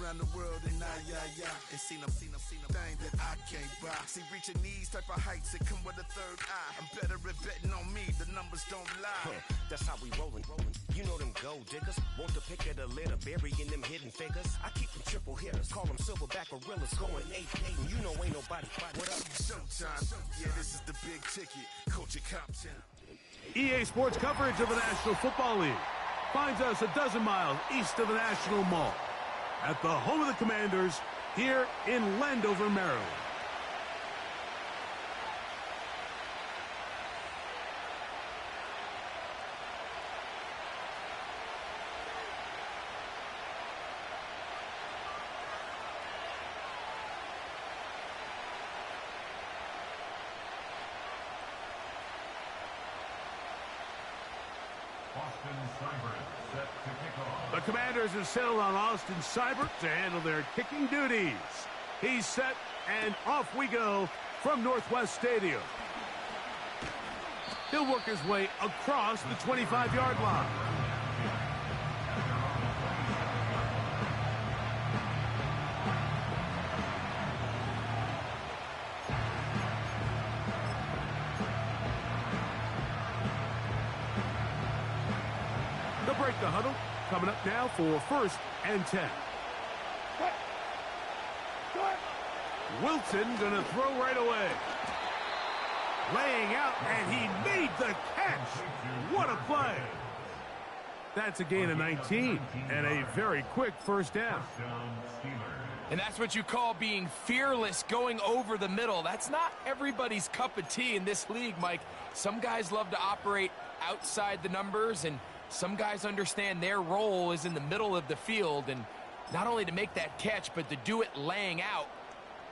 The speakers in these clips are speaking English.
around the world and and seen them thing that I can't buy. See, reaching these type of heights that come with a third eye. I'm better at betting on me, the numbers don't lie. That's how we rollin'. You know them gold diggers, want to pick at a litter, burying them hidden figures. I keep them triple hitters, call them silverback gorillas, going 8-8, and you know ain't nobody fight. What up? Showtime, yeah, this is the big ticket, Culture Compton. EA Sports coverage of the National Football League finds us a dozen miles east of the National Mall at the home of the Commanders here in Landover, Maryland. The Commanders have settled on Austin Seibert to handle their kicking duties. He's set, and off we go from Northwest Stadium. He'll work his way across the 25-yard line. They'll break the huddle. Coming up now for 1st and 10. Wilson gonna throw right away. Laying out, and he made the catch. What a play. That's a gain of 19 and a very quick first down. And that's what you call being fearless, going over the middle. That's not everybody's cup of tea in this league, Mike. Some guys love to operate outside the numbers, and some guys understand their role is in the middle of the field, and not only to make that catch, but to do it laying out.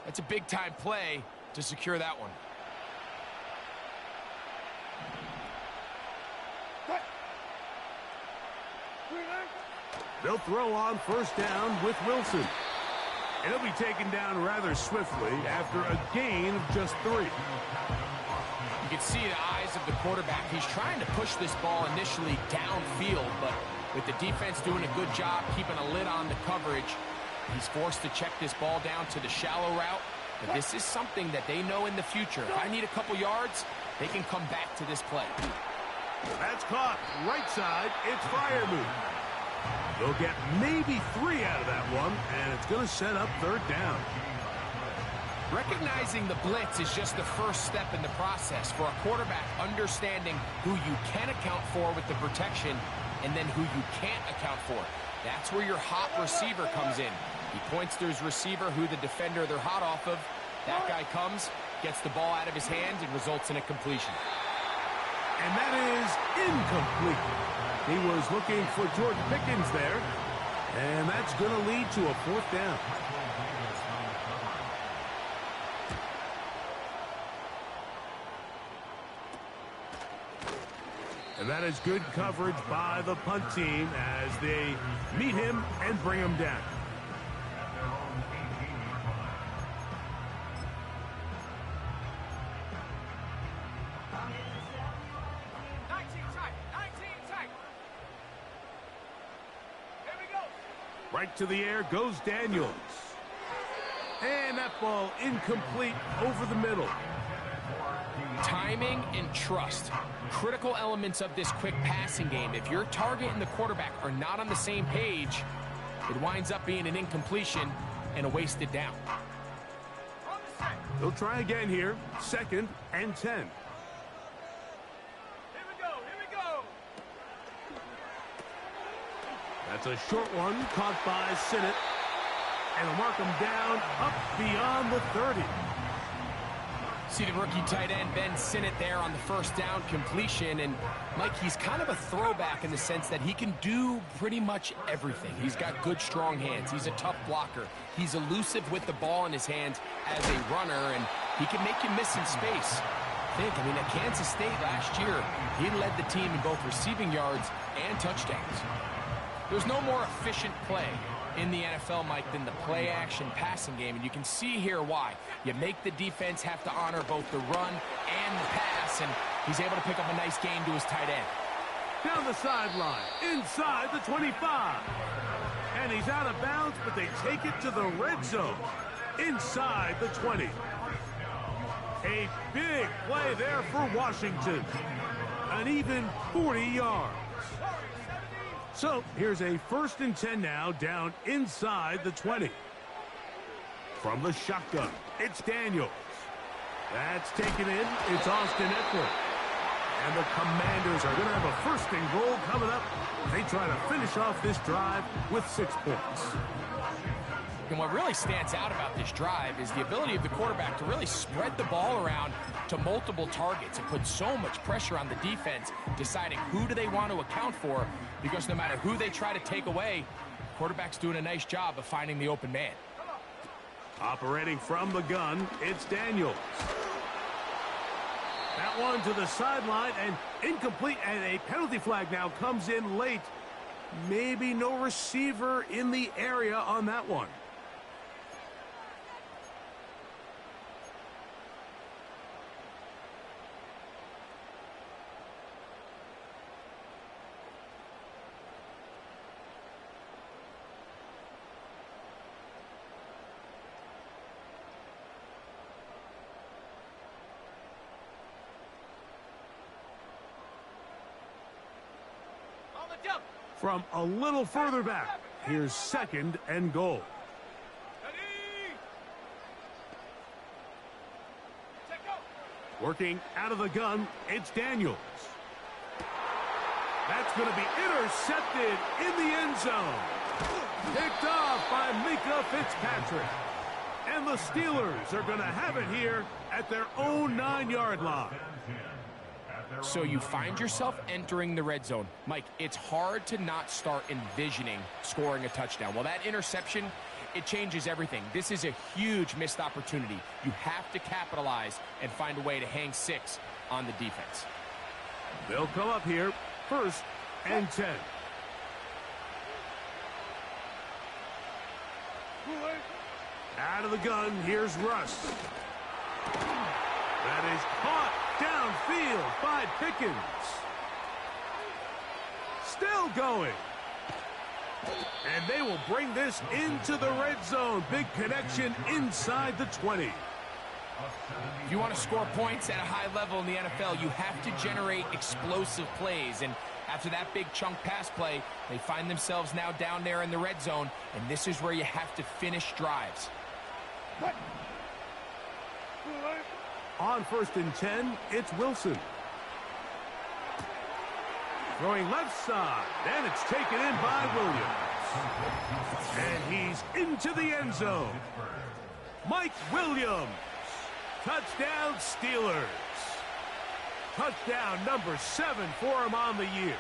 That's a big-time play to secure that one. They'll throw on 1st down with Wilson. And he'll be taken down rather swiftly after a gain of just 3. You can see the eyes of the quarterback. He's trying to push this ball initially downfield, but with the defense doing a good job keeping a lid on the coverage, he's forced to check this ball down to the shallow route. But this is something that they know in the future. If I need a couple yards, they can come back to this play. That's caught. Right side, it's Freiermuth. They'll get maybe 3 out of that one, and it's going to set up 3rd down. Recognizing the blitz is just the first step in the process for a quarterback, understanding who you can account for with the protection and then who you can't account for. That's where your hot receiver comes in. He points to his receiver, who the defender they're hot off of. That guy comes, gets the ball out of his hand, and results in a completion. And that is incomplete. He was looking for Jordan Pickens there, and that's going to lead to a 4th down. And that is good coverage by the punt team as they meet him and bring him down. Right to the air goes Daniels. And that ball incomplete over the middle. Timing and trust. Critical elements of this quick passing game. If your target and the quarterback are not on the same page, it winds up being an incompletion and a wasted down. They'll try again here. 2nd and 10. That's a short one caught by Sinnott. And they'll mark him down up beyond the 30. See the rookie tight end, Ben Sinnott, there on the 1st down completion. And, Mike, he's kind of a throwback in the sense that he can do pretty much everything. He's got good, strong hands. He's a tough blocker. He's elusive with the ball in his hands as a runner, and he can make you miss in space. I mean, at Kansas State last year, he led the team in both receiving yards and touchdowns. There's no more efficient play in the NFL, Mike, than the play-action passing game, and you can see here why. You make the defense have to honor both the run and the pass, and he's able to pick up a nice gain to his tight end. Down the sideline, inside the 25. And he He's out of bounds, but they take it to the red zone inside the 20. A big play there for Washington. An even 40 yards. So here's a 1st and 10 now, down inside the 20. From the shotgun, it's Daniels. That's taken in. It's Austin Eckler. And the Commanders are going to have a 1st and goal coming up. They try to finish off this drive with 6 points. And what really stands out about this drive is the ability of the quarterback to really spread the ball around to multiple targets and put so much pressure on the defense, deciding who do they want to account for, because no matter who they try to take away, the quarterback's doing a nice job of finding the open man. Operating from the gun, it's Daniels. That one to the sideline and incomplete, and a penalty flag now comes in late. Maybe no receiver in the area on that one. From a little further back, here's 2nd and goal. Working out of the gun, it's Daniels. That's going to be intercepted in the end zone. Picked off by Minkah Fitzpatrick. And the Steelers are going to have it here at their own 9-yard line. So you find yourself entering the red zone. Mike, it's hard to not start envisioning scoring a touchdown. Well, that interception, it changes everything. This is a huge missed opportunity. You have to capitalize and find a way to hang 6 on the defense. They'll come up here, 1st and 10. Out of the gun, here's Russ. That is caught downfield by Pickens. Still going. And they will bring this into the red zone. Big connection inside the 20. If you want to score points at a high level in the NFL, you have to generate explosive plays. And after that big chunk pass play, they find themselves now down there in the red zone. And this is where you have to finish drives. On 1st and 10, it's Wilson. Throwing left side, and it's taken in by Williams. And he's into the end zone. Mike Williams. Touchdown, Steelers. Touchdown number 7 for him on the year.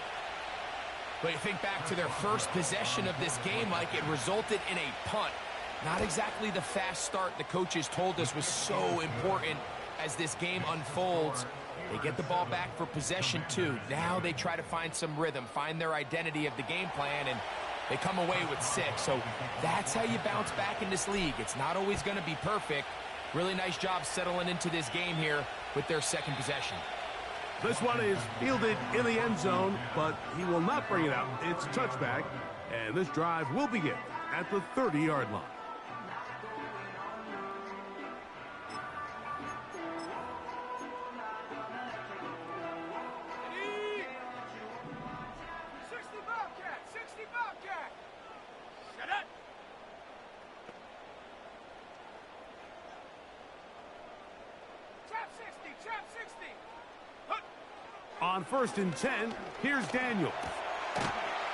But you think back to their first possession of this game, Mike, it resulted in a punt. Not exactly the fast start the coaches told us was so important as this game unfolds. They get the ball back for possession 2. Now they try to find some rhythm, find their identity of the game plan, and they come away with 6. So that's how you bounce back in this league. It's not always going to be perfect. Really nice job settling into this game here with their 2nd possession. This one is fielded in the end zone, but he will not bring it out. It's touchback, and this drive will begin at the 30-yard line. On 1st and 10, here's Daniels.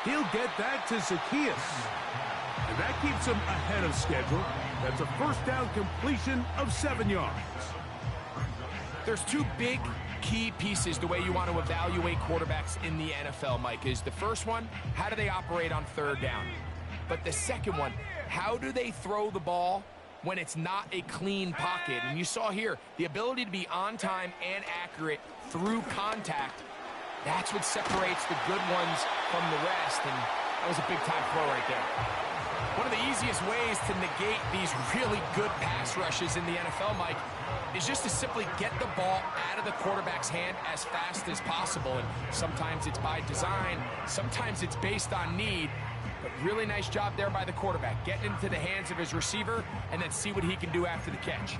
He'll get that to Zacchaeus. And that keeps him ahead of schedule. That's a 1st down completion of 7 yards. There's 2 big key pieces the way you want to evaluate quarterbacks in the NFL, Mike, is the first one, how do they operate on 3rd down? But the second one, how do they throw the ball when it's not a clean pocket? And you saw here, the ability to be on time and accurate through contact, that's what separates the good ones from the rest, and that was a big-time throw right there. One of the easiest ways to negate these really good pass rushes in the NFL, Mike, is just to simply get the ball out of the quarterback's hand as fast as possible. And sometimes it's by design, sometimes it's based on need. But really nice job there by the quarterback, getting into the hands of his receiver and then see what he can do after the catch.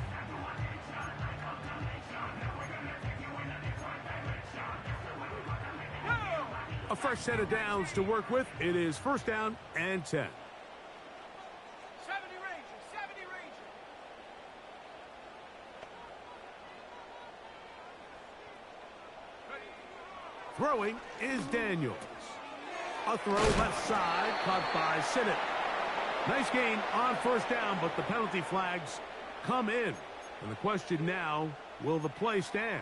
A fresh set of downs to work with. It is first down and 10. 70 Rangers, 70 Rangers. Throwing is Daniels. A throw left side, caught by Sinnott. Nice gain on first down, but the penalty flags come in. And the question now, will the play stand?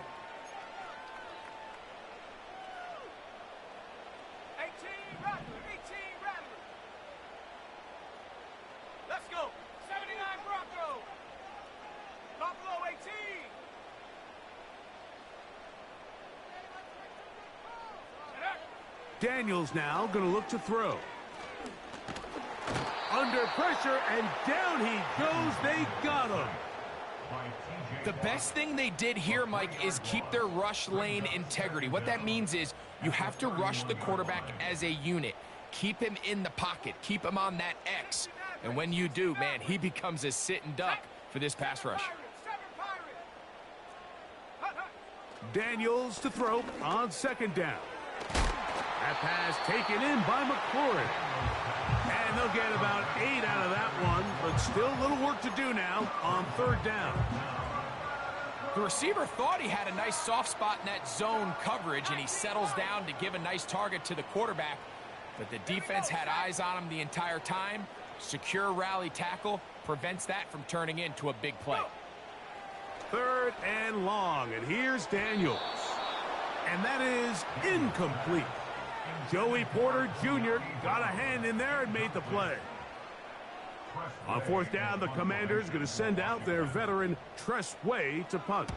18 Rattler, 18 Rattler. Let's go. 79 Bronco. Buffalo 18. Daniels now going to look to throw. Under pressure, and down he goes. They got him. The best thing they did here, Mike, is keep their rush lane integrity. What that means is you have to rush the quarterback as a unit. Keep him in the pocket. Keep him on that X. And when you do, man, he becomes a sitting duck for this pass rush. Daniels to throw on second down. That pass taken in by McLaurin. And they'll get about 8 out of that one, but still a little work to do now on third down. The receiver thought he had a nice soft spot in that zone coverage, and he settles down to give a nice target to the quarterback. But the defense had eyes on him the entire time. Secure rally tackle prevents that from turning into a big play. Third and long, and here's Daniels. And that is incomplete. Joey Porter Jr. got a hand in there and made the play. On fourth down, the Commanders going to send out their veteran Tress Way to punt.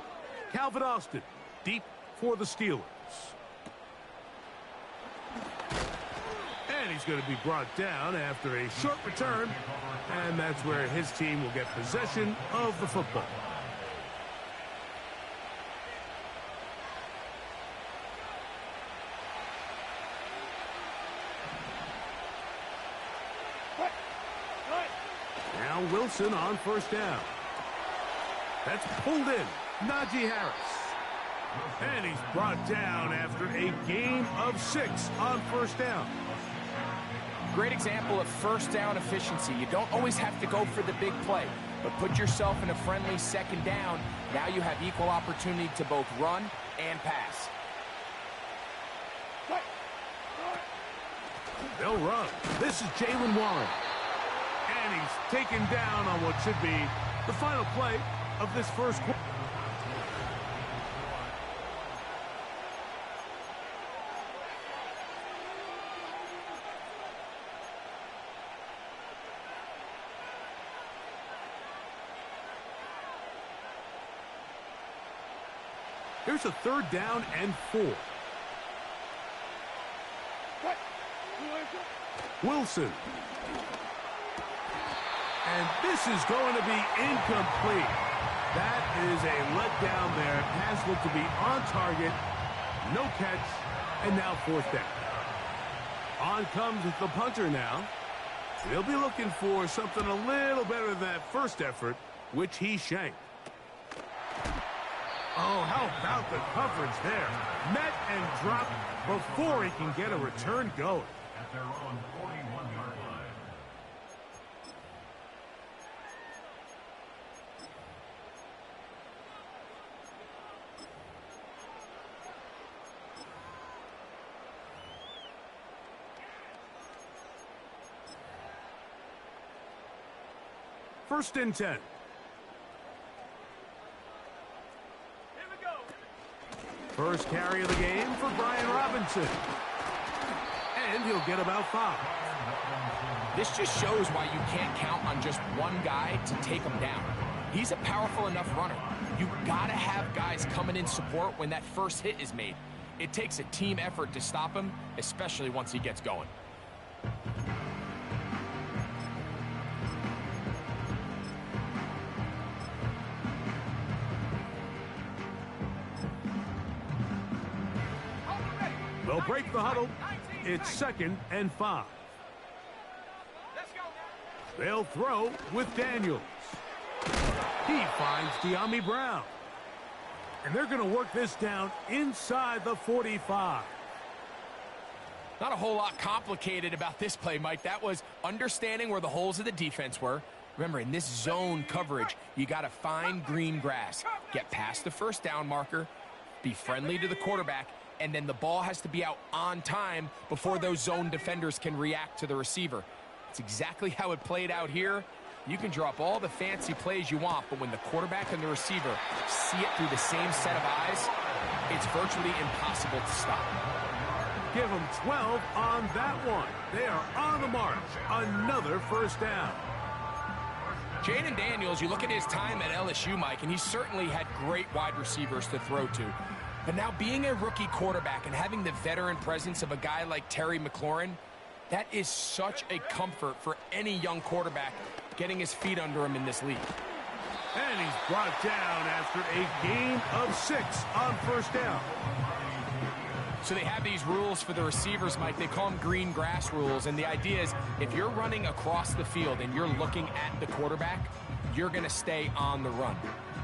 Calvin Austin deep for the Steelers. And he's going to be brought down after a short return, and that's where his team will get possession of the football. Now Wilson on first down. That's pulled in. Najee Harris. And he's brought down after a gain of 6 on first down. Great example of first down efficiency. You don't always have to go for the big play, but put yourself in a friendly second down. Now you have equal opportunity to both run and pass. They'll run. This is Jalen Warren. And he's taken down on what should be the final play of this first quarter. Here's a third down and 4. Wilson. And this is going to be incomplete. That is a letdown there. Pass looked to be on target. No catch. And now fourth down. On comes the punter now. He'll be looking for something a little better than that first effort, which he shanked. Oh, how about the coverage there? Met and dropped before he can get a return going. At their own 41-yard line. First and 10. First carry of the game for Brian Robinson. And he'll get about 5. This just shows why you can't count on just one guy to take him down. He's a powerful enough runner. You've got to have guys coming in support when that first hit is made. It takes a team effort to stop him, especially once he gets going. They'll break the huddle. It's second and 5. They'll throw with Daniels. He finds De'Ami Brown. And they're going to work this down inside the 45. Not a whole lot complicated about this play, Mike. That was understanding where the holes of the defense were. Remember, in this zone coverage, you got to find green grass. Get past the first down marker, be friendly to the quarterback, and then the ball has to be out on time before those zone defenders can react to the receiver. It's exactly how it played out here. You can drop all the fancy plays you want, but when the quarterback and the receiver see it through the same set of eyes, it's virtually impossible to stop. Give them 12 on that one. They are on the march. Another first down. Jayden Daniels, you look at his time at LSU, Mike, and he certainly had great wide receivers to throw to. But now being a rookie quarterback and having the veteran presence of a guy like Terry McLaurin, that is such a comfort for any young quarterback getting his feet under him in this league. And he's brought down after a gain of 6 on first down. So they have these rules for the receivers, Mike. They call them green grass rules. And the idea is if you're running across the field and you're looking at the quarterback, you're going to stay on the run.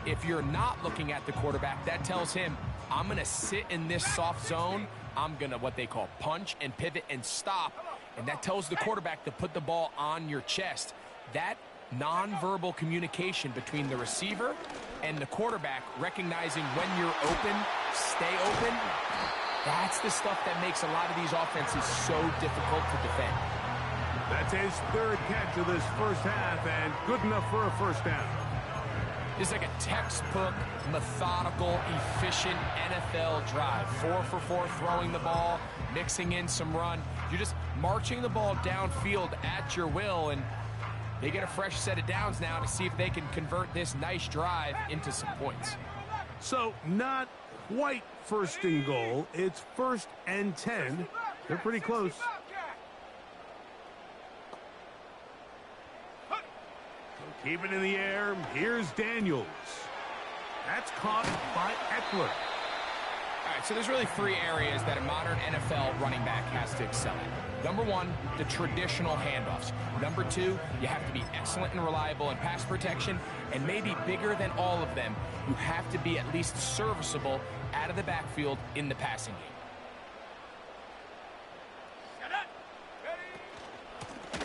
If you're not looking at the quarterback, that tells him, I'm going to sit in this soft zone. I'm going to what they call punch and pivot and stop. And that tells the quarterback to put the ball on your chest. That nonverbal communication between the receiver and the quarterback, recognizing when you're open, stay open, that's the stuff that makes a lot of these offenses so difficult to defend. That's his third catch of this first half, and good enough for a first down. It's like a textbook, methodical, efficient NFL drive. 4 for 4 throwing the ball, mixing in some run. You're just marching the ball downfield at your will, and they get a fresh set of downs now to see if they can convert this nice drive into some points. So not quite first and goal. It's 1st and 10. They're pretty close. Keep it in the air. Here's Daniels. That's caught by Eckler. All right, so there's really 3 areas that a modern NFL running back has to excel at. Number 1, the traditional handoffs. Number 2, you have to be excellent and reliable in pass protection. And maybe bigger than all of them, you have to be at least serviceable out of the backfield in the passing game.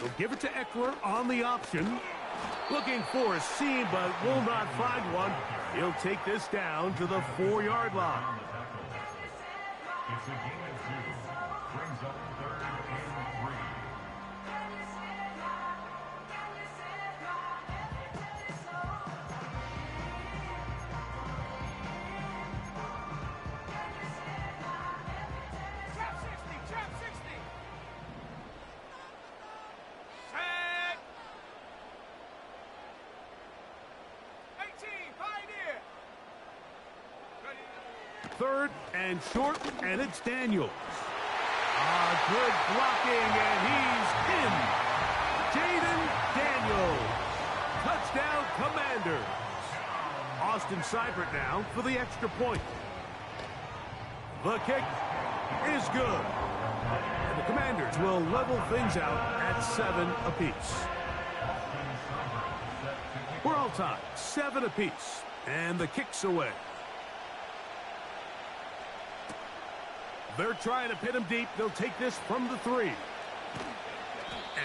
They'll give it to Eckler on the option. Looking for a seam, but will not find one. He'll take this down to the 4-yard line. It's a gain of 2. Brings up 3rd and 3. Trap 60. Set. 18, Pioneer. Ready. 3rd and short, and it's Daniels. Good blocking, and he's in. Jayden Daniels. Touchdown, Commanders. Austin Seibert now for the extra point. The kick is good. And the Commanders will level things out at 7 apiece. We're all tied, 7 apiece, and the kick's away. They're trying to pin him deep. They'll take this from the 3.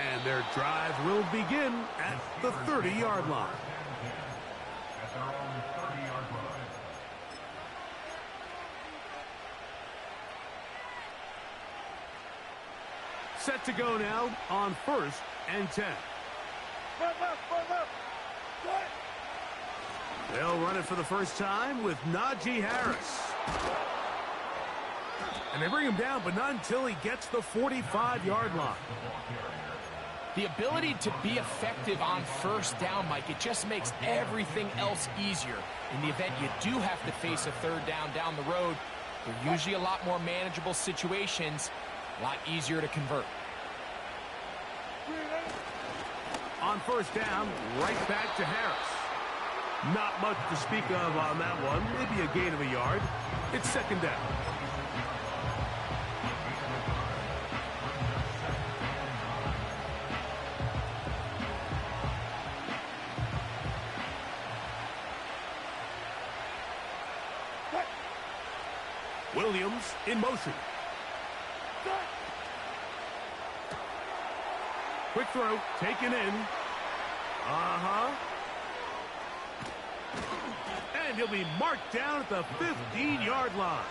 And their drive will begin at the 30-yard line. At their own 30-yard line. Set to go now on 1st and 10. They'll run it for the first time with Najee Harris. And they bring him down, but not until he gets the 45-yard line. The ability to be effective on first down, Mike, it just makes everything else easier. In the event you do have to face a 3rd down the road, they're usually a lot more manageable situations, a lot easier to convert. On first down, right back to Harris. Not much to speak of on that one. Maybe a gain of a yard. It's 2nd down. Williams in motion. Quick throw, taken in. And he'll be marked down at the 15-yard line.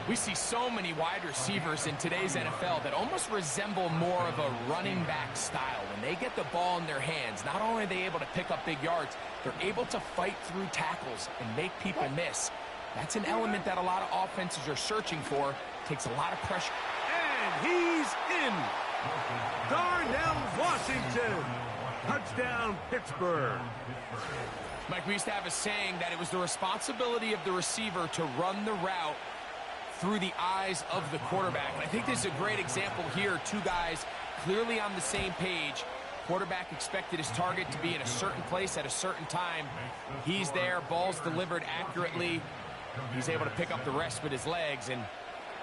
We see so many wide receivers in today's NFL that almost resemble more of a running back style. When they get the ball in their hands, not only are they able to pick up big yards, they're able to fight through tackles and make people miss. That's an element that a lot of offenses are searching for. Takes a lot of pressure. And he's in. Darnell Washington. Touchdown, Pittsburgh. Mike, we used to have a saying that it was the responsibility of the receiver to run the route through the eyes of the quarterback. And I think this is a great example here. Two guys clearly on the same page. Quarterback expected his target to be in a certain place at a certain time. He's there, ball's delivered accurately. He's able to pick up the rest with his legs, and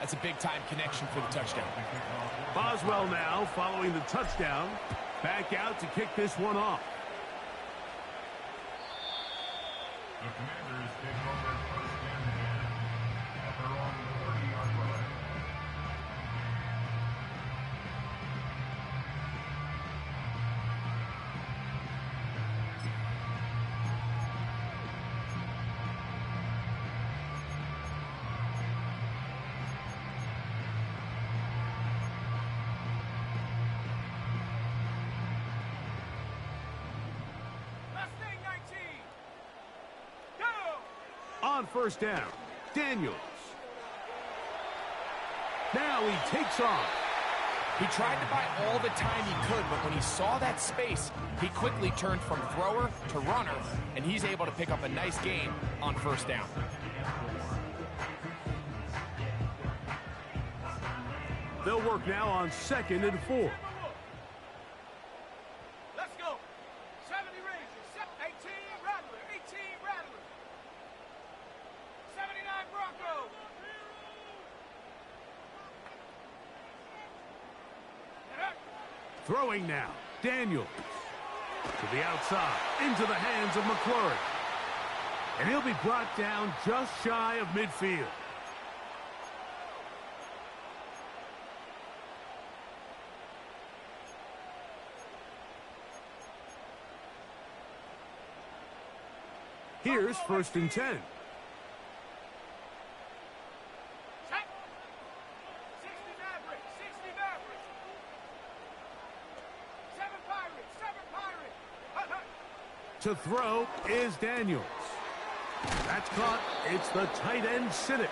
that's a big-time connection for the touchdown. Boswell now following the touchdown. Back out to kick this one off. The Commanders take over first and 10 at their own 30-yard line. Mustang 19. Go! On first down, Daniels. Now he takes off. He tried to buy all the time he could, but when he saw that space, he quickly turned from thrower to runner, and he's able to pick up a nice gain on first down. They'll work now on 2nd and 4. Let's go. 70 Rangers. 18 Rattler. 18 Rattler. 79 Bronco. Throwing now, Daniels. To the outside, into the hands of McClurry. And he'll be brought down just shy of midfield. Here's 1st and 10. Check. 60 Maverick. 60 Maverick. 7 Pirates. 7 Pirates. To throw is Daniels. That's caught. It's the tight end, Sinnott.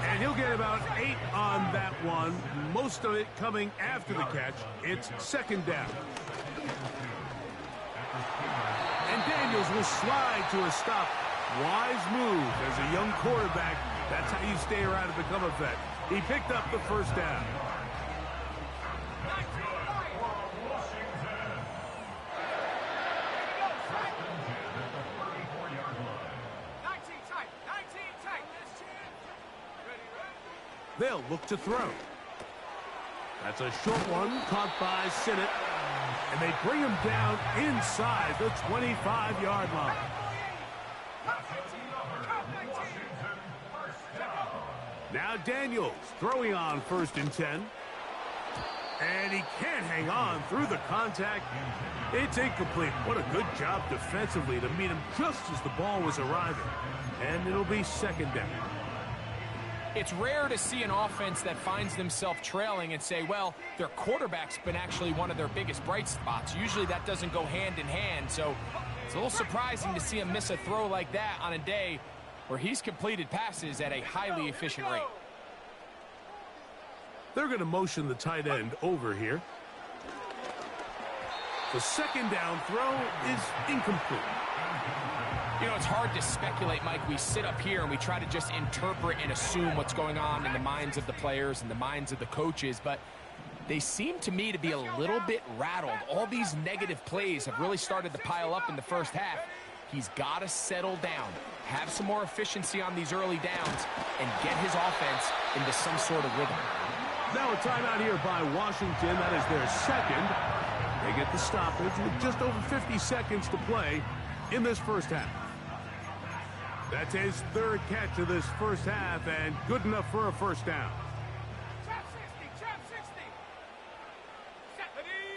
And he'll get about 8 on that one. Most of it coming after the catch. It's 2nd down. And Daniels will slide to a stop. Wise move as a young quarterback. That's how you stay around and become a vet. He picked up the first down. 19 tight. 19 tight. They'll look to throw. That's a short one caught by Sinnott. And they bring him down inside the 25-yard line. Now Daniels throwing on 1st and 10. And he can't hang on through the contact. It's incomplete. What a good job defensively to meet him just as the ball was arriving. And it'll be 2nd down. It's rare to see an offense that finds themselves trailing and say, well, their quarterback's been actually one of their biggest bright spots. Usually that doesn't go hand in hand, so it's a little surprising to see him miss a throw like that on a day where he's completed passes at a highly efficient rate. They're going to motion the tight end over here. The 2nd down throw is incomplete. You know, it's hard to speculate, Mike. We sit up here and we try to just interpret and assume what's going on in the minds of the players and the minds of the coaches, but they seem to me to be a little bit rattled. All these negative plays have really started to pile up in the first half. He's got to settle down, have some more efficiency on these early downs, and get his offense into some sort of rhythm. Now a timeout here by Washington. That is their 2nd. They get the stoppage with just over 50 seconds to play in this first half. That's his third catch of this first half and good enough for a first down. Trap 60, trap 60.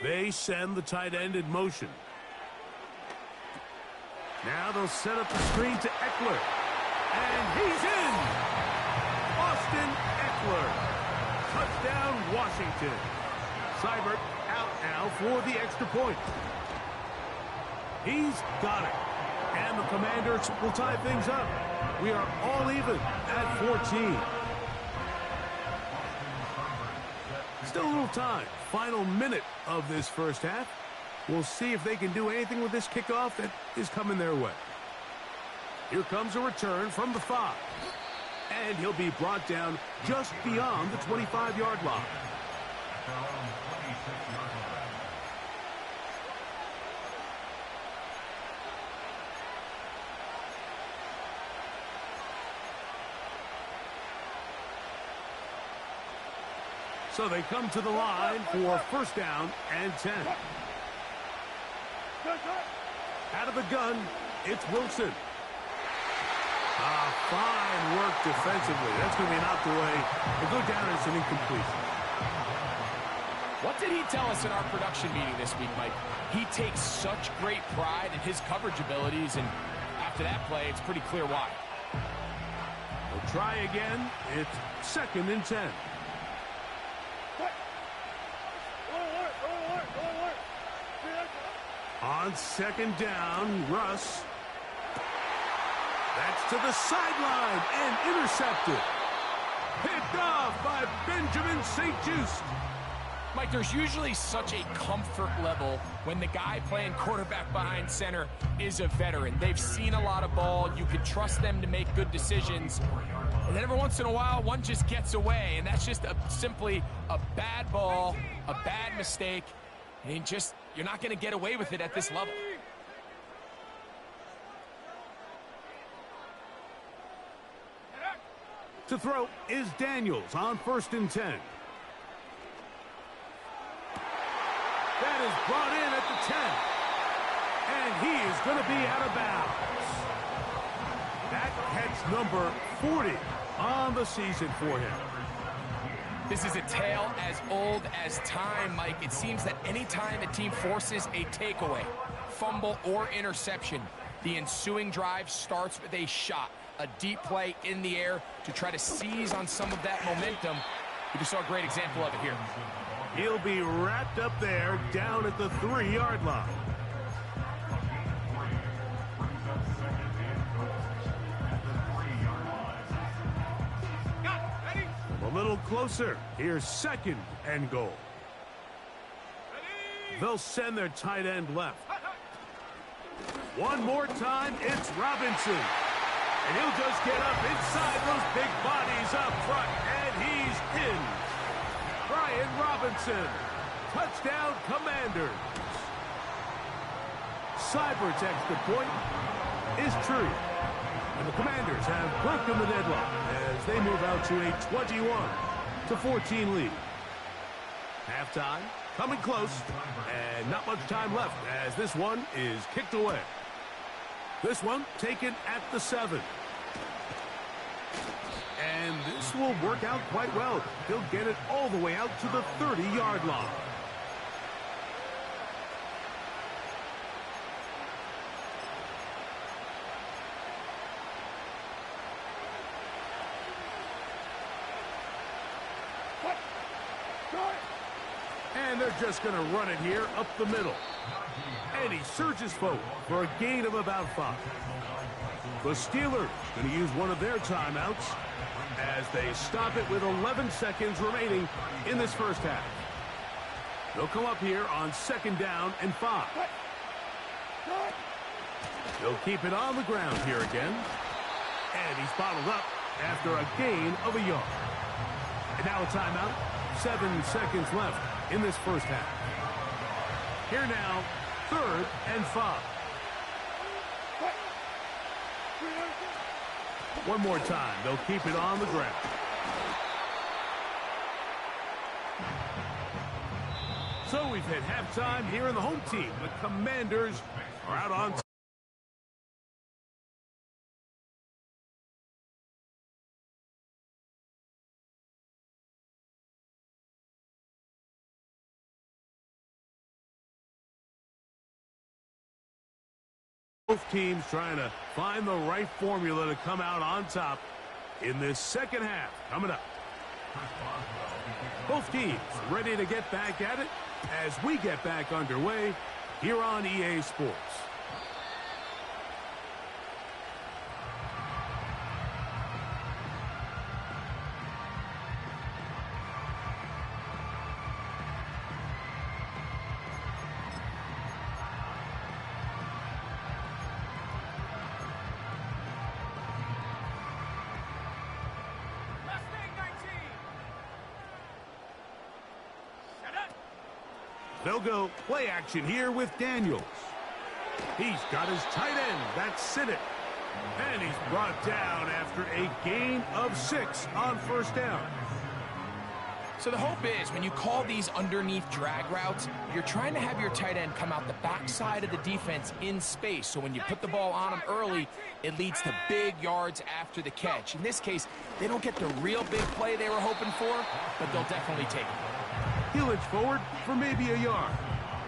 They send the tight end in motion. Now they'll set up the screen to Eckler. And he's in! Austin Eckler. Touchdown, Washington. Seibert out now for the extra point. He's got it. And the Commanders will tie things up. We are all even at 14. Still a little time. Final minute of this first half. We'll see if they can do anything with this kickoff that is coming their way. Here comes a return from the 5. And he'll be brought down just beyond the 25-yard line. So they come to the line for first down and 10. Out of the gun, it's Wilson. Fine work defensively. That's going to be knocked away. They go down as an incompletion. What did he tell us in our production meeting this week, Mike? He takes such great pride in his coverage abilities, and after that play, it's pretty clear why. They'll try again. It's second and 10. On second down, Russ. That's to the sideline and intercepted. Picked off by Benjamin St-Juste. Mike, there's usually such a comfort level when the guy playing quarterback behind center is a veteran. They've seen a lot of ball. You can trust them to make good decisions. And then every once in a while, one just gets away, and that's just simply a bad ball, a bad mistake. And you're not going to get away with it at this level. To throw is Daniels on first and 10. That is brought in at the 10. And he is going to be out of bounds. That catch number 40 on the season for him. This is a tale as old as time, Mike. It seems that anytime a team forces a takeaway, fumble, or interception, the ensuing drive starts with a shot, a deep play in the air to try to seize on some of that momentum. We just saw a great example of it here. He'll be wrapped up there down at the 3-yard line. A little closer. Here's second and goal. They'll send their tight end left. One more time, it's Robinson. And he'll just get up inside those big bodies up front, and he's in. Brian Robinson. Touchdown, Commanders. Seibert's extra point is true. And the Commanders have broken the deadlock as they move out to a 21-14 lead. Halftime coming close, and not much time left as this one is kicked away. This one taken at the 7. And this will work out quite well. He'll get it all the way out to the 30-yard line. And they're just going to run it here up the middle. And he surges forward for a gain of about 5. The Steelers going to use one of their timeouts as they stop it with 11 seconds remaining in this first half. They'll come up here on second down and 5. They'll keep it on the ground here again. And he's bottled up after a gain of a yard. And now a timeout. 7 seconds left in this first half. Here now, third and 5. One more time. They'll keep it on the ground. So we've hit halftime here in the home team. The Commanders are out on top. Both teams trying to find the right formula to come out on top in this second half coming up. Both teams ready to get back at it as we get back underway here on EA Sports. They'll go play action here with Daniels. He's got his tight end. That's Sinnott. And he's brought down after a gain of 6 on first down. So the hope is when you call these underneath drag routes, you're trying to have your tight end come out the backside of the defense in space. So when you put the ball on him early, it leads to big yards after the catch. In this case, they don't get the real big play they were hoping for, but they'll definitely take it. He'll edge forward for maybe a yard.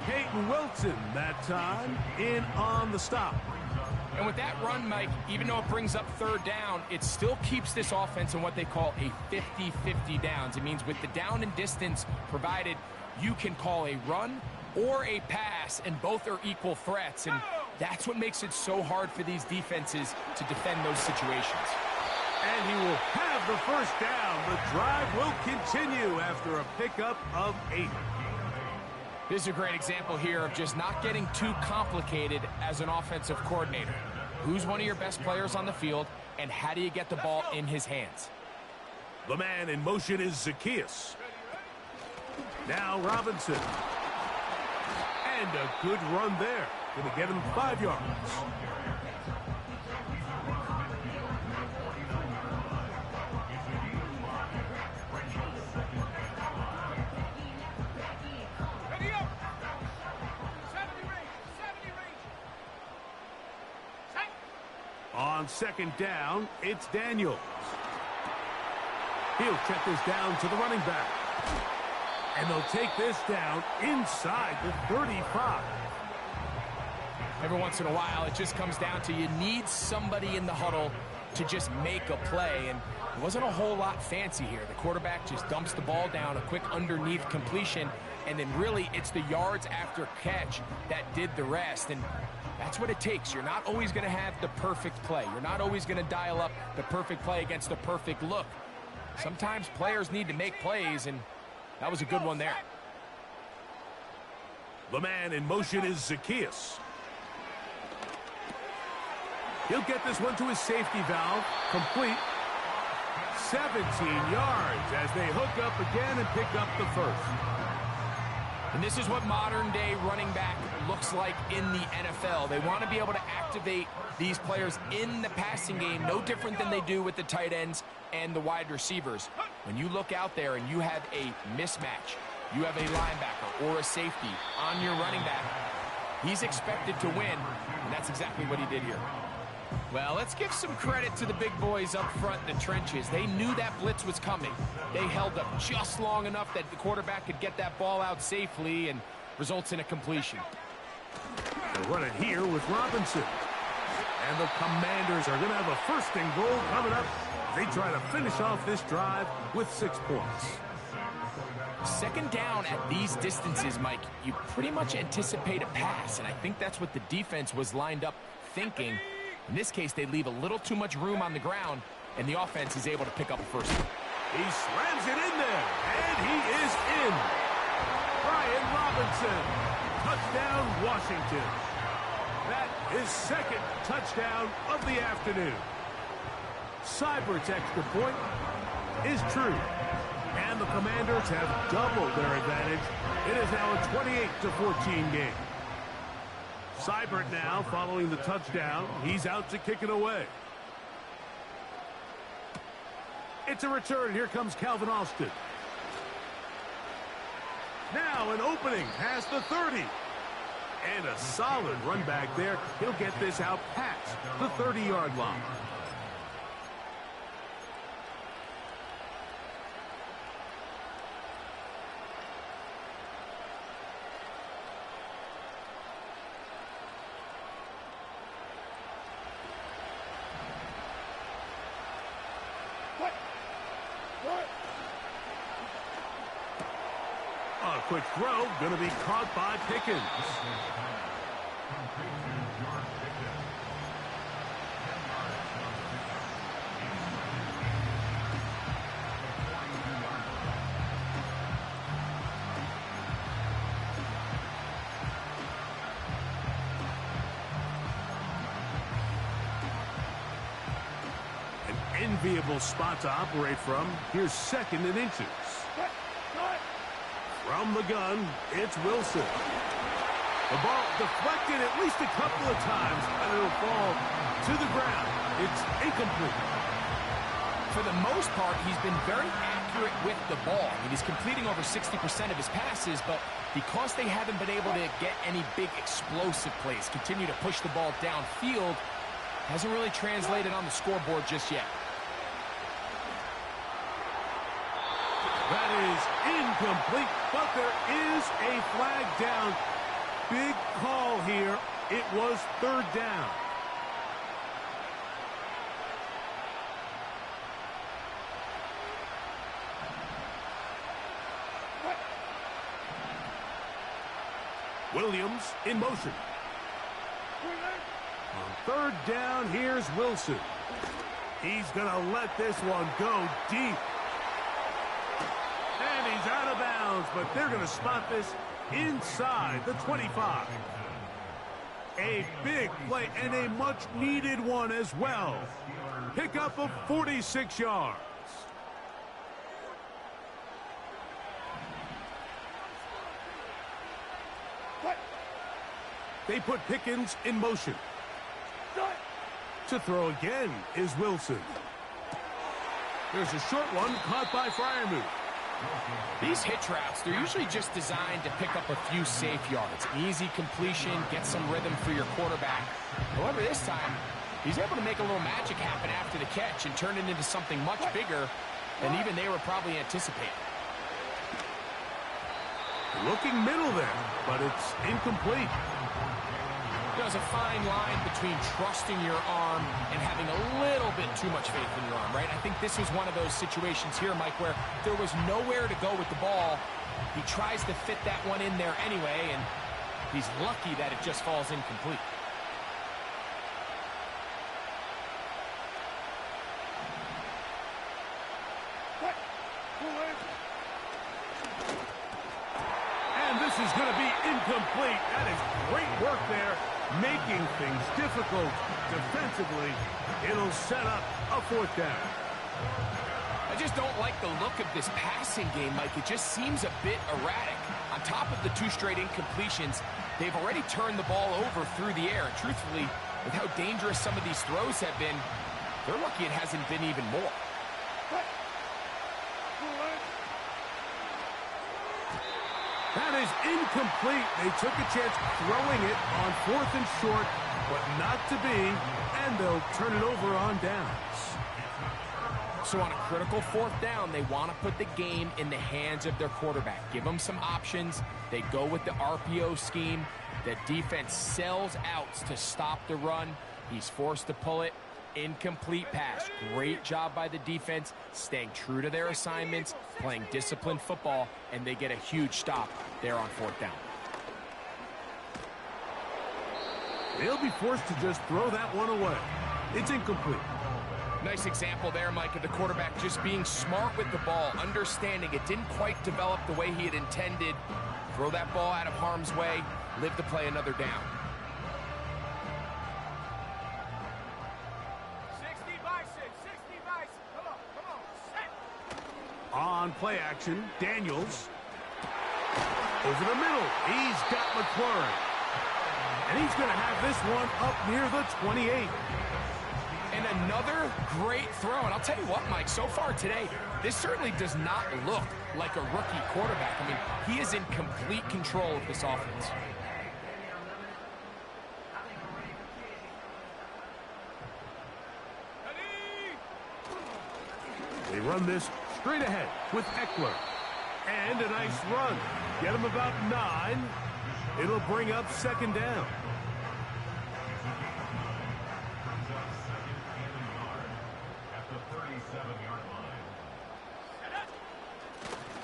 Peyton Wilson that time in on the stop. And with that run, Mike, even though it brings up third down, it still keeps this offense in what they call a 50-50 downs. It means with the down and distance provided, you can call a run or a pass, and both are equal threats. And that's what makes it so hard for these defenses to defend those situations. And he will have the first down. The drive will continue after a pickup of 8. This is a great example here of just not getting too complicated as an offensive coordinator. Who's one of your best players on the field, and how do you get the ball in his hands? The man in motion is Zacchaeus. Now Robinson. And a good run there. Going to get him 5 yards. On second down, it's Daniels. He'll check this down to the running back. And they'll take this down inside the 35. Every once in a while, it just comes down to you need somebody in the huddle to just make a play. And it wasn't a whole lot fancy here. The quarterback just dumps the ball down, a quick underneath completion, and then really it's the yards after catch that did the rest. And that's what it takes. You're not always going to have the perfect play. You're not always going to dial up the perfect play against the perfect look. Sometimes players need to make plays, and that was a good one there. The man in motion is Zacchaeus. He'll get this one to his safety valve. Complete. 17 yards as they hook up again and pick up the first. And this is what modern-day running back looks like in the NFL. They want to be able to activate these players in the passing game, no different than they do with the tight ends and the wide receivers. When you look out there and you have a mismatch, you have a linebacker or a safety on your running back, he's expected to win, and that's exactly what he did here. Well, let's give some credit to the big boys up front in the trenches. They knew that blitz was coming. They held up just long enough that the quarterback could get that ball out safely and results in a completion. They'll run it here with Robinson. And the Commanders are going to have a first and goal coming up. They try to finish off this drive with 6 points. Second down at these distances, Mike, you pretty much anticipate a pass, and I think that's what the defense was lined up thinking. In this case, they leave a little too much room on the ground, and the offense is able to pick up a first. He slams it in there, and he is in. Brian Robinson, touchdown Washington. That is second touchdown of the afternoon. Seibert's extra point is true, and the Commanders have doubled their advantage. It is now a 28-14 game. Seibert now following the touchdown. He's out to kick it away. It's a return. Here comes Calvin Austin. Now an opening past the 30. And a solid run back there. He'll get this out past the 30-yard line. quick throw, going to be caught by Pickens. Enviable spot to operate from. Here's 2nd and inches. From the gun, it's Wilson. The ball deflected at least a couple of times, and it'll fall to the ground. It's incomplete. For the most part, he's been very accurate with the ball. I mean, he's completing over 60% of his passes, but because they haven't been able to get any big explosive plays, continue to push the ball downfield, hasn't really translated on the scoreboard just yet. That is incomplete, but there is a flag down. Big call here. It was 3rd down. Williams in motion. On 3rd down, here's Wilson. He's going to let this one go deep. And he's out of bounds, but they're going to spot this inside the 25. A big play and a much-needed one as well. Pickup of 46 yards. They put Pickens in motion. To throw again is Wilson. There's a short one caught by Freiermuth. These hitch routes, they're usually just designed to pick up a few safe yards. Easy completion, get some rhythm for your quarterback. However, this time, he's able to make a little magic happen after the catch and turn it into something much bigger than even they were probably anticipating. Looking middle there, but it's incomplete. There's a fine line between trusting your arm and having a little bit too much faith in your arm, right? I think this was one of those situations here, Mike, where there was nowhere to go with the ball. He tries to fit that one in there anyway, and he's lucky that it just falls incomplete. And this is going to be incomplete. That is great work there, making things difficult defensively. It'll set up a 4th down. I just don't like the look of this passing game, Mike. It just seems a bit erratic. On top of the 2 straight incompletions, they've already turned the ball over through the air. And truthfully, with how dangerous some of these throws have been, they're lucky it hasn't been even more. That is incomplete. They took a chance throwing it on 4th and short, but not to be, and they'll turn it over on downs. So on a critical 4th down, they want to put the game in the hands of their quarterback. Give them some options. They go with the RPO scheme. The defense sells outs to stop the run. He's forced to pull it. Incomplete pass. Great job by the defense, staying true to their assignments, playing disciplined football, and they get a huge stop there on 4th down. They'll be forced to just throw that one away. It's incomplete. Nice example there, Mike, of the quarterback just being smart with the ball, understanding it didn't quite develop the way he had intended. Throw that ball out of harm's way, live to play another down. 60 by 6, 60 by 6. Come on, set. On play action, Daniels. Over the middle, he's got McLaurin. And he's going to have this one up near the 28. And another great throw. And I'll tell you what, Mike, so far today, this certainly does not look like a rookie quarterback. I mean, he is in complete control of this offense. They run this straight ahead with Eckler. And a nice run. Get him about 9. It'll bring up 2nd down.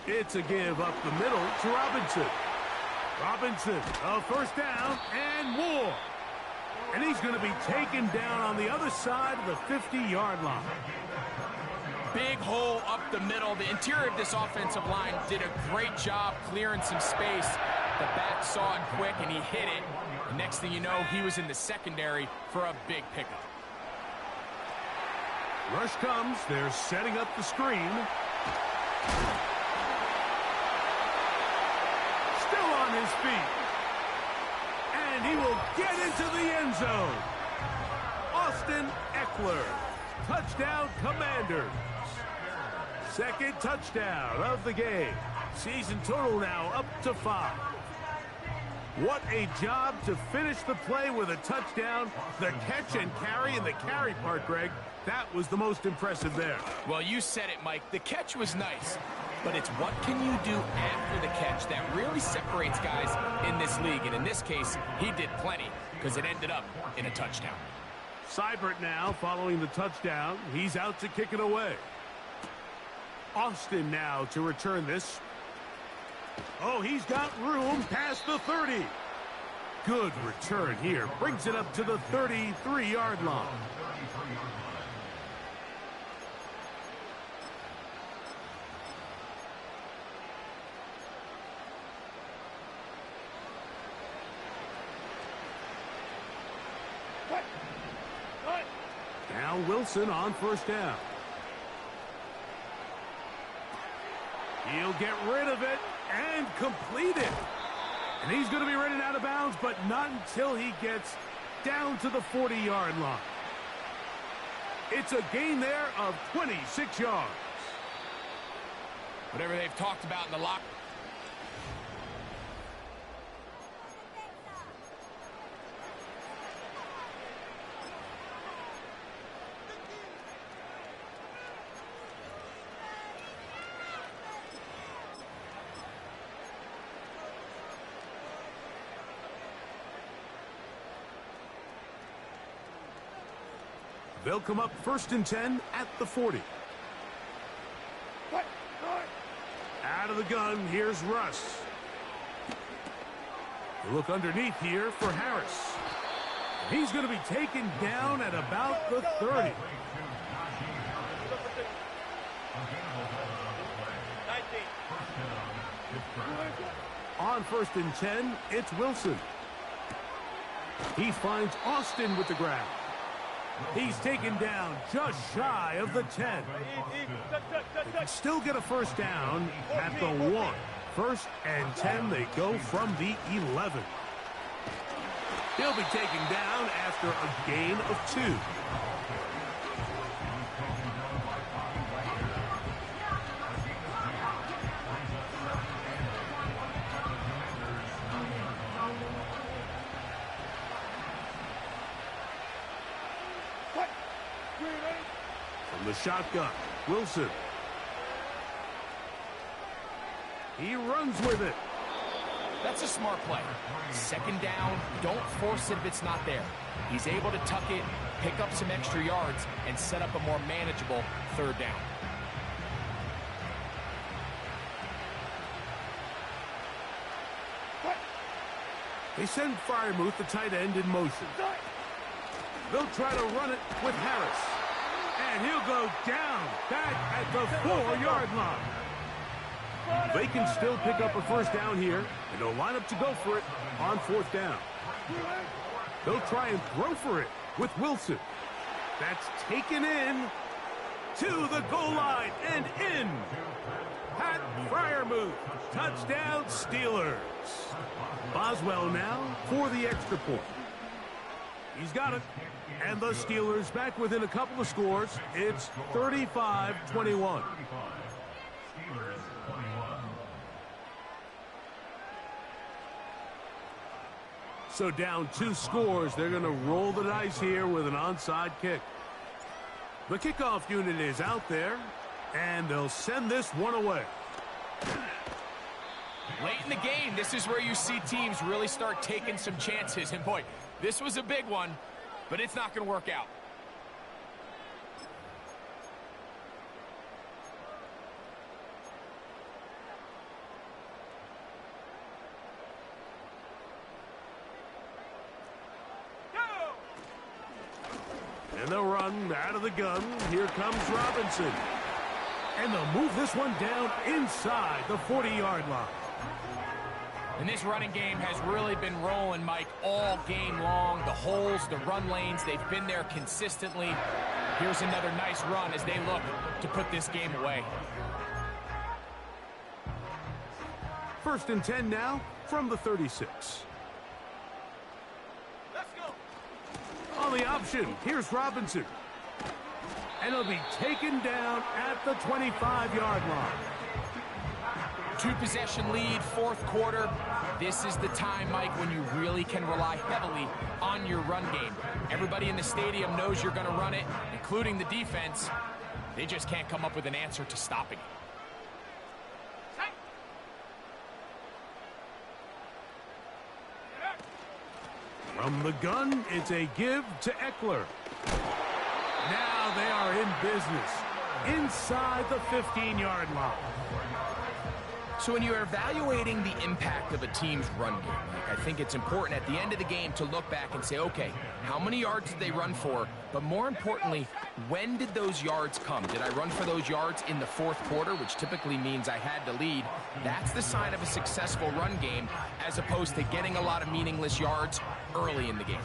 It's a give up the middle to Robinson. Robinson, a first down and more. And he's going to be taken down on the other side of the 50-yard line. Big hole up the middle. The interior of this offensive line did a great job clearing some space. The back saw it quick, and he hit it. The next thing you know, he was in the secondary for a big pickup. Rush comes. They're setting up the screen. Still on his feet. And he will get into the end zone. Austin Ekeler. Touchdown, Commanders. Second touchdown of the game. Season total now up to 5. What a job to finish the play with a touchdown. The catch and carry, and the carry part, Greg, that was the most impressive there. Well, you said it, Mike. The catch was nice, but it's what can you do after the catch that really separates guys in this league. And in this case, he did plenty because it ended up in a touchdown. Seibert now following the touchdown. He's out to kick it away. Austin now to return this. Oh, he's got room past the 30. Good return here. Brings it up to the 33-yard line. Now Wilson on first down. He'll get rid of it and complete it. And he's going to be running out of bounds, but not until he gets down to the 40-yard line. It's a gain there of 26 yards. Whatever they've talked about in the locker. They'll come up 1st and 10 at the 40. Out of the gun, here's Russ. They look underneath here for Harris. He's going to be taken down at about the 30. On 1st and 10, it's Wilson. He finds Austin with the grab. He's taken down just shy of the 10. They can still get a first down at the 1. 1st and 10, they go from the 11. He'll be taken down after a gain of 2. The shotgun, Wilson. He runs with it. That's a smart play. 2nd down, don't force it if it's not there. He's able to tuck it, pick up some extra yards, and set up a more manageable 3rd down. They send Freiermuth, the tight end, in motion. They'll try to run it with Harris. And he'll go down back at the 4-yard line. They can still pick up a first down here, and they'll line up to go for it on 4th down. They'll try and throw for it with Wilson. That's taken in to the goal line and in. Pat Freiermuth, touchdown Steelers. Boswell now for the extra point. He's got it. And the Steelers back within a couple of scores. It's 35-21. So down 2 scores, they're going to roll the dice here with an onside kick. The kickoff unit is out there, and they'll send this one away. Late in the game, this is where you see teams really start taking some chances. And boy, this was a big one, but it's not going to work out. And they'll run out of the gun. Here comes Robinson. And they'll move this one down inside the 40-yard line. And this running game has really been rolling, Mike, all game long. The holes, the run lanes, they've been there consistently. Here's another nice run as they look to put this game away. 1st and 10 now from the 36. Let's go. On the option, here's Robinson. And he'll be taken down at the 25-yard line. 2-possession lead, 4th quarter. This is the time, Mike, when you really can rely heavily on your run game. Everybody in the stadium knows you're going to run it, including the defense. They just can't come up with an answer to stopping it. From the gun, it's a give to Eckler. Now they are in business inside the 15-yard line. So when you're evaluating the impact of a team's run game, I think it's important at the end of the game to look back and say, okay, how many yards did they run for? But more importantly, when did those yards come? Did I run for those yards in the 4th quarter, which typically means I had to lead? That's the sign of a successful run game, as opposed to getting a lot of meaningless yards early in the game.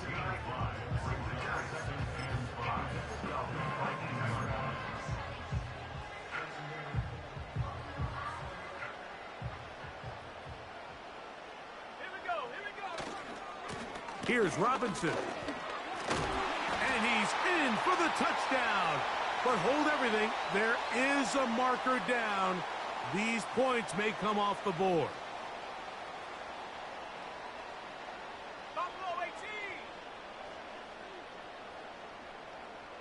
Here's Robinson. And he's in for the touchdown. But hold everything. There is a marker down. These points may come off the board. Buffalo 18.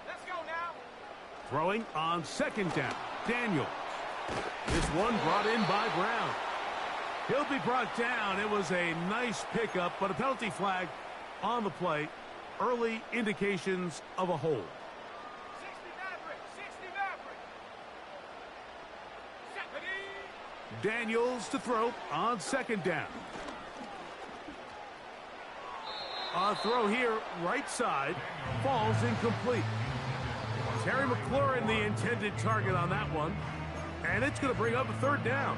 Let's go now. Throwing on 2nd down. Daniels. This one brought in by Brown. He'll be brought down. It was a nice pickup, but a penalty flag on the play. Early indications of a hold. 60 Maverick. 60 Maverick. Daniels to throw on 2nd down. A throw here, right side, falls incomplete. Terry McLaurin, the intended target on that one. And it's going to bring up a 3rd down.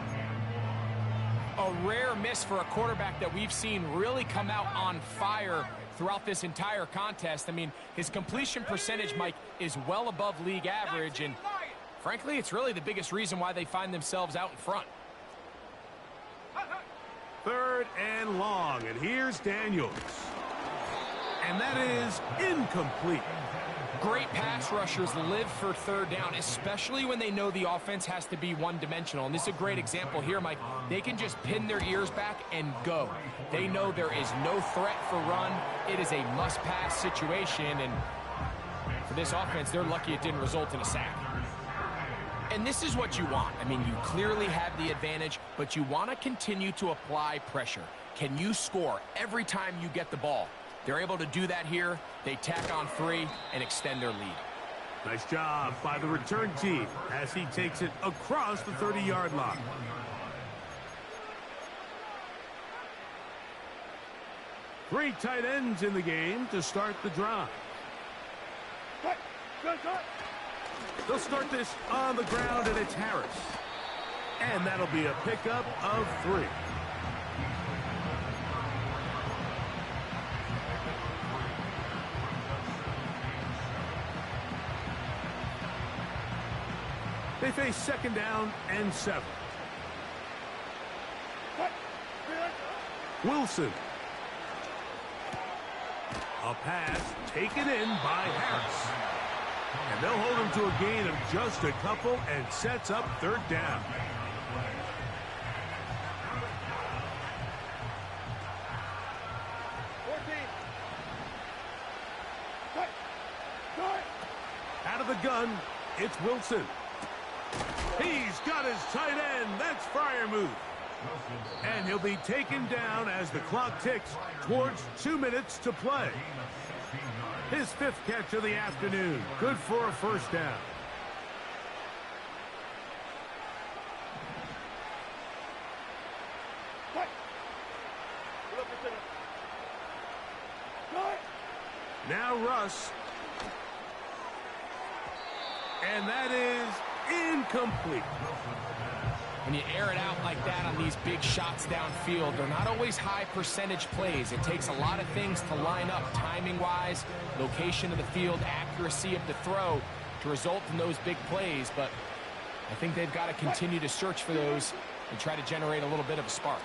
A rare miss for a quarterback that we've seen really come out on fire throughout this entire contest. I mean, his completion percentage, Mike, is well above league average, and frankly, it's really the biggest reason why they find themselves out in front. 3rd and long, and here's Daniels. And that is incomplete. Great pass rushers live for 3rd down, especially when they know the offense has to be one-dimensional. And this is a great example here, Mike. They can just pin their ears back and go. They know there is no threat for run. It is a must-pass situation, and for this offense, they're lucky it didn't result in a sack. And this is what you want. I mean, you clearly have the advantage, but you want to continue to apply pressure. Can you score every time you get the ball? They're able to do that here. They tack on 3 and extend their lead. Nice job by the return team as he takes it across the 30-yard line. Three tight ends in the game to start the drive. They'll start this on the ground, and it's Harris. And that'll be a pickup of 3. They face 2nd down and 7. Wilson. A pass taken in by Harris. And they'll hold him to a gain of just a couple and sets up 3rd down. Out of the gun, it's Wilson. He's got his tight end. That's Freiermuth. And he'll be taken down as the clock ticks towards 2 minutes to play. His 5th catch of the afternoon. Good for a 1st down. Now Russ. And that is incomplete. When you air it out like that on these big shots downfield, they're not always high percentage plays. It takes a lot of things to line up timing-wise, location of the field, accuracy of the throw to result in those big plays. But I think they've got to continue to search for those and try to generate a little bit of a spark.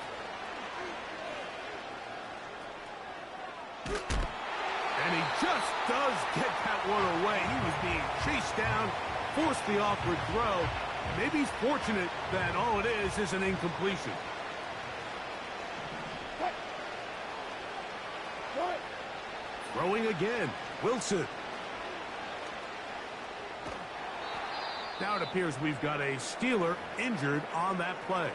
And he just does get that one away. He was being chased down, forced the awkward throw. Maybe he's fortunate that all it is an incompletion. Throwing again, Wilson. Now it appears we've got a Steeler injured on that play.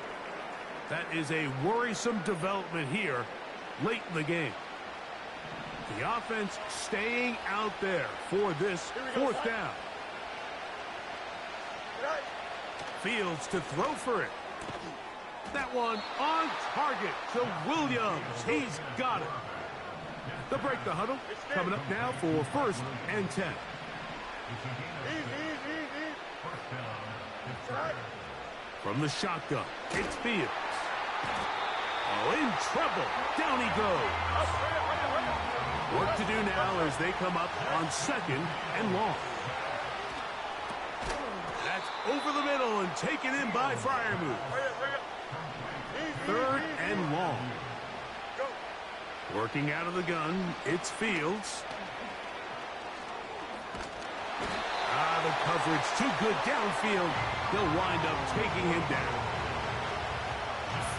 That is a worrisome development here late in the game. The offense staying out there for this fourth down. Fields to throw for it. That one on target to Williams. He's got it. They'll break the huddle. Coming up now for 1st and 10. From the shotgun, it's Fields. Oh, in trouble. Down he goes. Work to do now as they come up on 2nd and long. That's over the middle and taken in by Freiermuth. 3rd and long. Working out of the gun, it's Fields. The coverage too good downfield. They'll wind up taking him down.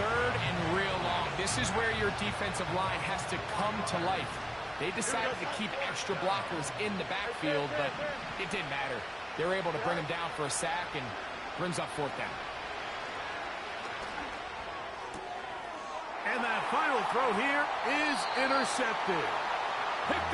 3rd and real long. This is where your defensive line has to come to life. They decided to keep extra blockers in the backfield, but it didn't matter. They were able to bring him down for a sack and brings up 4th down. And that final throw here is intercepted. Picked